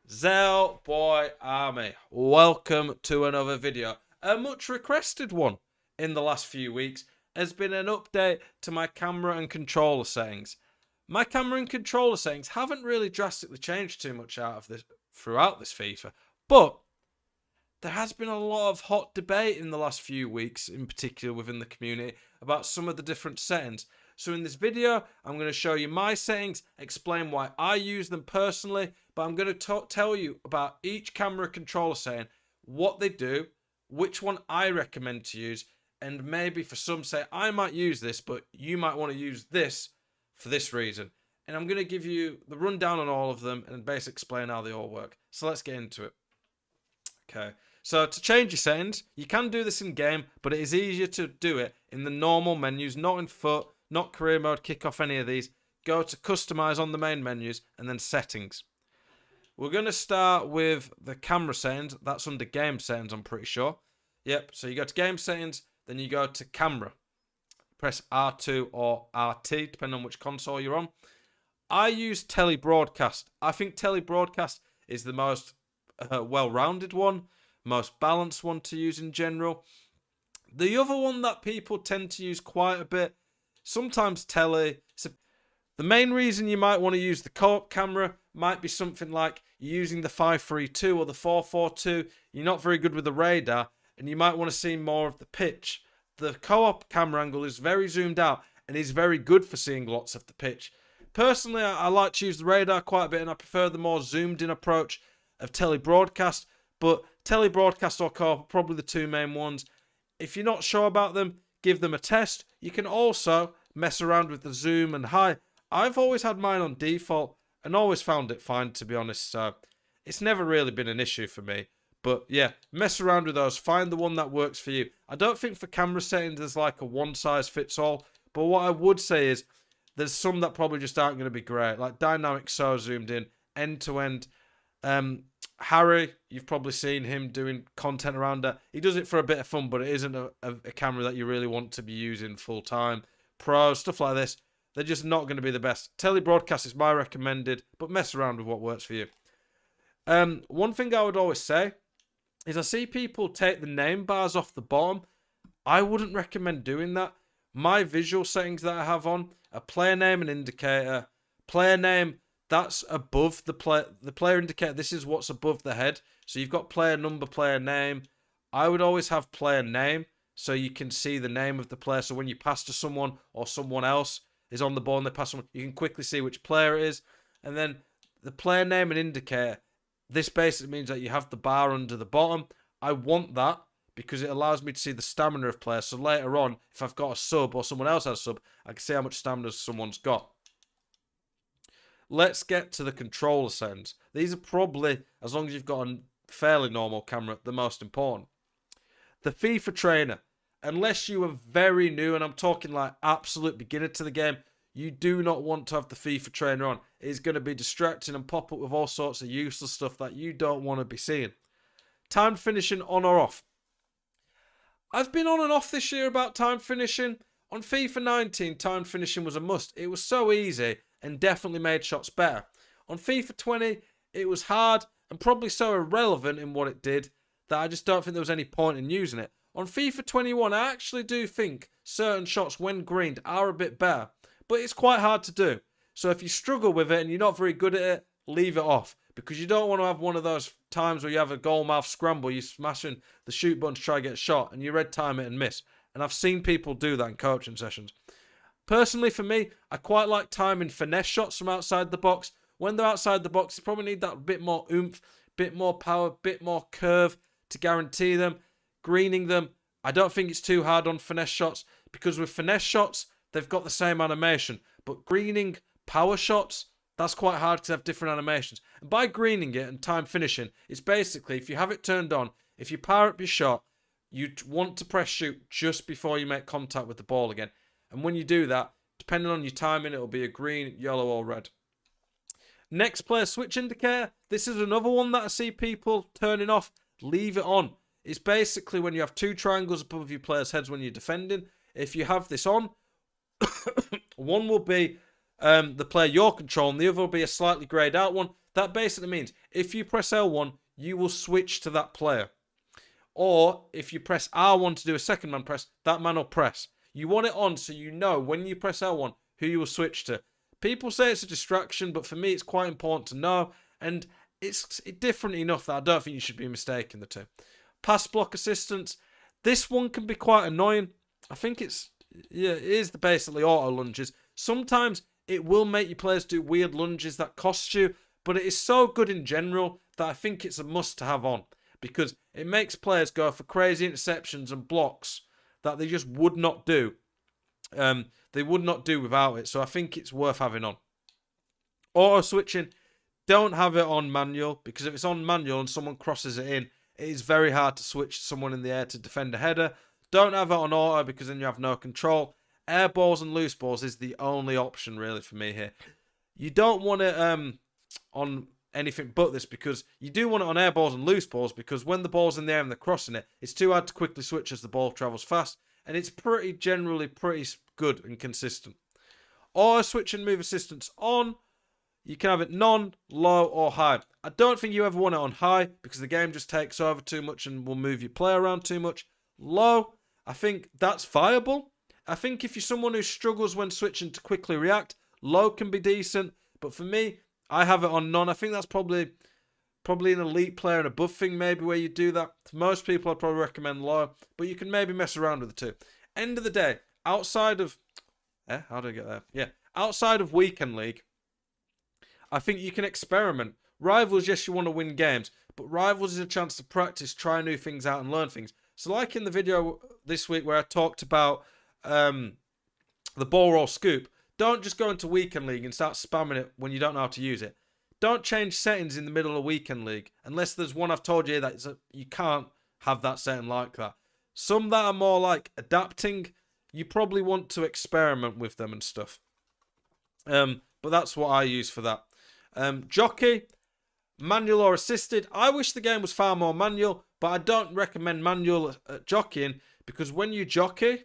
Zell Boy Army, welcome to another video. A much requested one in the last few weeks has been an update to my camera and controller settings. My camera and controller settings haven't really drastically changed too much throughout this FIFA, but there has been a lot of hot debate in the last few weeks, in particular within the community, about some of the different settings. So in this video, I'm going to show you my settings, explain why I use them personally, but I'm going to tell you about each camera controller setting, what they do, which one I recommend to use, and maybe for some say, I might use this, but you might want to use this for this reason. And I'm going to give you the rundown on all of them and basically explain how they all work. So let's get into it. Okay, so to change your settings, you can do this in game, but it is easier to do it in the normal menus, not in foot, not career mode, kick off any of these. Go to customize on the main menus and then settings. We're going to start with the camera settings. That's under game settings, I'm pretty sure. Yep, so you go to game settings, then you go to camera. Press R2 or RT, depending on which console you're on. I use telebroadcast. I think telebroadcast is the most well-rounded one, most balanced one to use in general. The other one that people tend to use quite a bit, sometimes tele. So the main reason you might want to use the co-op camera might be something like you're using the 532 or the 442. You're not very good with the radar, and you might want to see more of the pitch. The co-op camera angle is very zoomed out and is very good for seeing lots of the pitch. Personally, I like to use the radar quite a bit, and I prefer the more zoomed-in approach of telebroadcast. But telebroadcast or co-op are probably the two main ones. If you're not sure about them, give them a test. You can also mess around with the zoom and high. I've always had mine on default and always found it fine, to be honest. So it's never really been an issue for me. But yeah, mess around with those. Find the one that works for you. I don't think for camera settings there's like a one size fits all. But what I would say is there's some that probably just aren't going to be great. Like dynamic so zoomed in, end to end. Harry, you've probably seen him doing content around that. He does it for a bit of fun, but it isn't a camera that you really want to be using full time. Pro, stuff like this, they're just not going to be the best. Telebroadcast is my recommended, but mess around with what works for you. One thing I would always say is I see people take the name bars off the bottom. I wouldn't recommend doing that. My visual settings that I have on are player name and indicator. Player name, that's above the player indicator. This is what's above the head. So you've got player number, player name. I would always have player name so you can see the name of the player. So when you pass to someone or someone else is on the ball and they pass someone, you can quickly see which player it is. And then the player name and indicator, this basically means that you have the bar under the bottom. I want that because it allows me to see the stamina of players. So later on, if I've got a sub or someone else has a sub, I can see how much stamina someone's got. Let's get to the controller settings. These are probably, as long as you've got a fairly normal camera, the most important. The FIFA trainer, unless you are very new, and I'm talking like absolute beginner to the game, you do not want to have the FIFA trainer on. It is going to be distracting and pop up with all sorts of useless stuff that you don't want to be seeing. Time finishing on or off. I've been on and off this year about time finishing. On FIFA 19, time finishing was a must. It was so easy and definitely made shots better. On FIFA 20, it was hard and probably so irrelevant in what it did that I just don't think there was any point in using it. On FIFA 21, I actually do think certain shots, when greened, are a bit better, but it's quite hard to do. So if you struggle with it and you're not very good at it, leave it off, because you don't want to have one of those times where you have a goal mouth scramble, you're smashing the shoot button to try to get a shot, and you red time it and miss. And I've seen people do that in coaching sessions. Personally, for me, I quite like timing finesse shots from outside the box. When they're outside the box, they probably need that bit more oomph, bit more power, bit more curve to guarantee them. Greening them, I don't think it's too hard on finesse shots, because with finesse shots, they've got the same animation. But greening power shots, that's quite hard because they have different animations. And by greening it and time finishing, it's basically, if you have it turned on, if you power up your shot, you want to press shoot just before you make contact with the ball again. And when you do that, depending on your timing, it'll be a green, yellow, or red. Next, player switch indicator. This is another one that I see people turning off. Leave it on. It's basically when you have two triangles above your players' heads when you're defending. If you have this on, one will be the player you're controlling, the other will be a slightly greyed out one. That basically means if you press L1, you will switch to that player. Or if you press R1 to do a second man press, that man will press. You want it on so you know when you press L1 who you will switch to. People say it's a distraction, but for me it's quite important to know. And it's different enough that I don't think you should be mistaking the two. Pass block assistance. This one can be quite annoying. I think it is basically auto lunges. Sometimes it will make your players do weird lunges that cost you, but it is so good in general that I think it's a must to have on, because it makes players go for crazy interceptions and blocks that they just would not do. They would not do without it, so I think it's worth having on. Auto switching, don't have it on manual, because if it's on manual and someone crosses it in, it is very hard to switch someone in the air to defend a header. Don't have it on auto because then you have no control. Air balls and loose balls is the only option really for me here. You don't want it on anything but this, because you do want it on air balls and loose balls, because when the ball's in the air and they're crossing it, it's too hard to quickly switch as the ball travels fast, and it's generally pretty good and consistent. Auto switch and move assistance on. You can have it none, low, or high. I don't think you ever want it on high because the game just takes over too much and will move your player around too much. Low, I think that's viable. I think if you're someone who struggles when switching to quickly react, low can be decent. But for me, I have it on none. I think that's probably an elite player and above thing maybe where you do that. For most people, I'd probably recommend low. But you can maybe mess around with the two. End of the day, outside of... how do I get there? Yeah. Outside of Weekend League, I think you can experiment. Rivals, yes, you want to win games, but Rivals is a chance to practice, try new things out and learn things. So like in the video this week where I talked about the ball roll scoop, don't just go into Weekend League and start spamming it when you don't know how to use it. Don't change settings in the middle of Weekend League, unless there's one I've told you that you can't have that setting like that. Some that are more like adapting, you probably want to experiment with them and stuff. But that's what I use for that. Jockey, manual or assisted. I wish the game was far more manual, but I don't recommend manual jockeying, because when you jockey,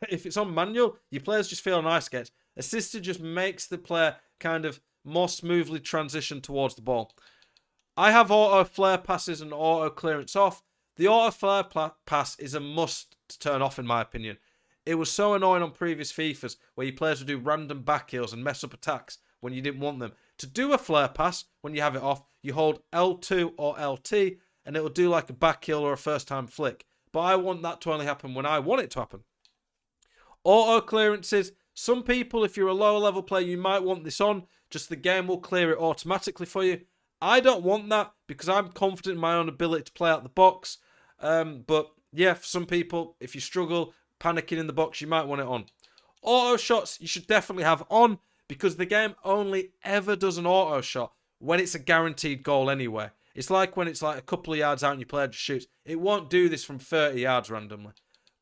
if it's on manual, your players just feel nice against. Assisted just makes the player kind of more smoothly transition towards the ball. I have auto flare passes and auto clearance off. The auto flare pass is a must to turn off in my opinion. It was so annoying on previous FIFAs where your players would do random back heels and mess up attacks when you didn't want them. To do a flare pass, when you have it off, you hold L2 or LT and it will do like a back heel or a first time flick. But I want that to only happen when I want it to happen. Auto clearances. Some people, if you're a lower level player, you might want this on. Just the game will clear it automatically for you. I don't want that because I'm confident in my own ability to play out the box. But yeah, for some people, if you struggle panicking in the box, you might want it on. Auto shots, you should definitely have on, because the game only ever does an auto shot when it's a guaranteed goal anyway. It's like when it's like a couple of yards out and your player just shoots. It won't do this from 30 yards randomly.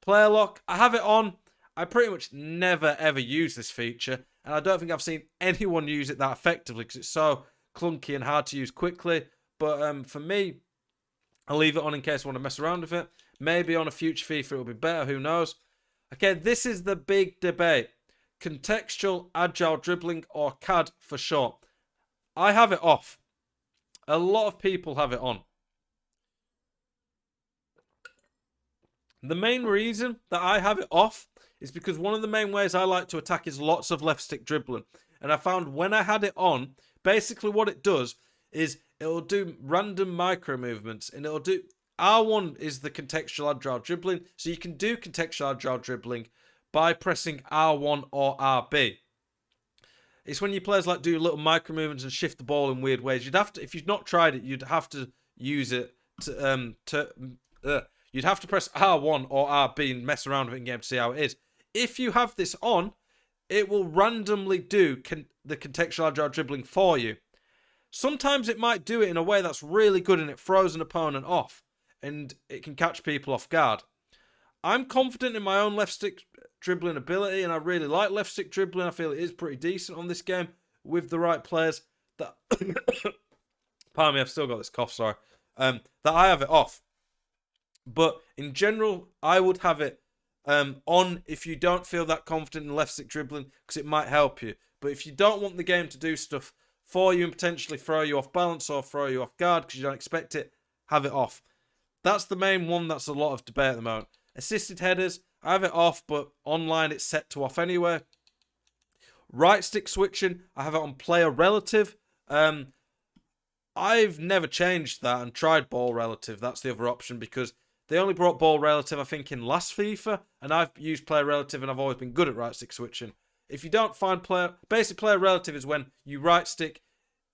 Player lock, I have it on. I pretty much never ever use this feature, and I don't think I've seen anyone use it that effectively because it's so clunky and hard to use quickly. But for me, I'll leave it on in case I want to mess around with it. Maybe on a future FIFA it'll be better, who knows. Okay, this is the big debate. Contextual Agile Dribbling, or CAD for short. I have it off. A lot of people have it on. The main reason that I have it off is because one of the main ways I like to attack is lots of left stick dribbling. And I found when I had it on, basically what it does is it'll do random micro movements, and it'll do... R1 is the contextual agile dribbling, so you can do contextual agile dribbling by pressing R1 or RB. It's when your players like do little micro movements and shift the ball in weird ways. You'd have to, if you've not tried it, you'd have to use it you'd have to press R1 or RB and mess around with it in game to see how it is. If you have this on, it will randomly do the contextual agile dribbling for you. Sometimes it might do it in a way that's really good and it throws an opponent off and it can catch people off guard. I'm confident in my own left stick dribbling ability, and I really like left stick dribbling. I feel it is pretty decent on this game with the right players. That pardon me, I've still got this cough, sorry. That I have it off. But in general, I would have it on if you don't feel that confident in left stick dribbling, because it might help you. But if you don't want the game to do stuff for you and potentially throw you off balance or throw you off guard because you don't expect it, have it off. That's the main one that's a lot of debate at the moment. Assisted headers, I have it off, but online it's set to off anyway. Right stick switching, I have it on player relative. I've never changed that and tried ball relative. That's the other option because they only brought ball relative, I think, in last FIFA, and I've used player relative and I've always been good at right stick switching. If you don't find basic player relative is when you right stick.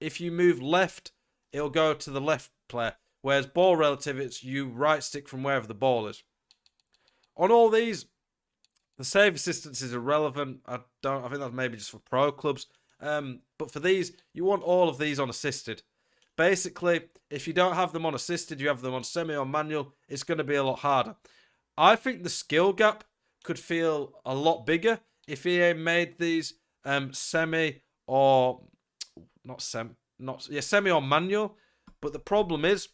If you move left, it'll go to the left player. Whereas ball relative, it's you right stick from wherever the ball is. On all these, the save assistance is irrelevant. I think that's maybe just for pro clubs. But for these, you want all of these on assisted. Basically, if you don't have them on assisted, you have them on semi or manual, it's going to be a lot harder. I think the skill gap could feel a lot bigger if EA made these semi or semi or manual. But the problem is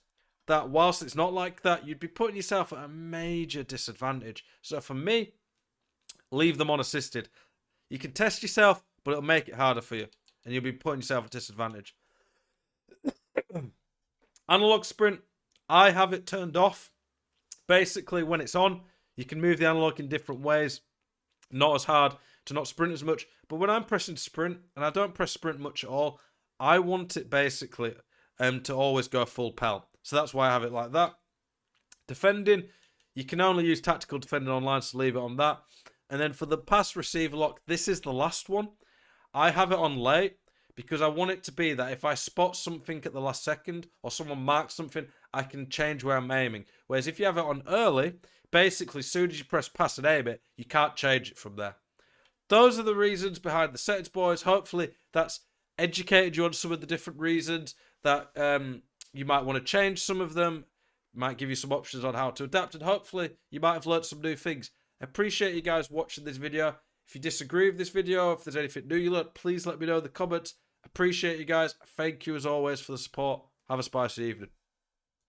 that whilst it's not like that, you'd be putting yourself at a major disadvantage. So for me, leave them on assisted. You can test yourself, but it'll make it harder for you, and you'll be putting yourself at a disadvantage. Analog sprint, I have it turned off. Basically, when it's on, you can move the analog in different ways. Not as hard to not sprint as much. But when I'm pressing sprint, and I don't press sprint much at all, I want it basically to always go full pel. So that's why I have it like that. Defending, you can only use tactical defending online, so leave it on that. And then for the pass receiver lock, this is the last one. I have it on late because I want it to be that if I spot something at the last second or someone marks something, I can change where I'm aiming. Whereas if you have it on early, basically as soon as you press pass and aim it, you can't change it from there. Those are the reasons behind the settings, boys. Hopefully that's educated you on some of the different reasons that you might want to change some of them. Might give you some options on how to adapt, and hopefully you might have learned some new things. I appreciate you guys watching this video. If you disagree with this video, if there's anything new you learned, please let me know in the comments. Appreciate you guys. Thank you as always for the support. Have a spicy evening.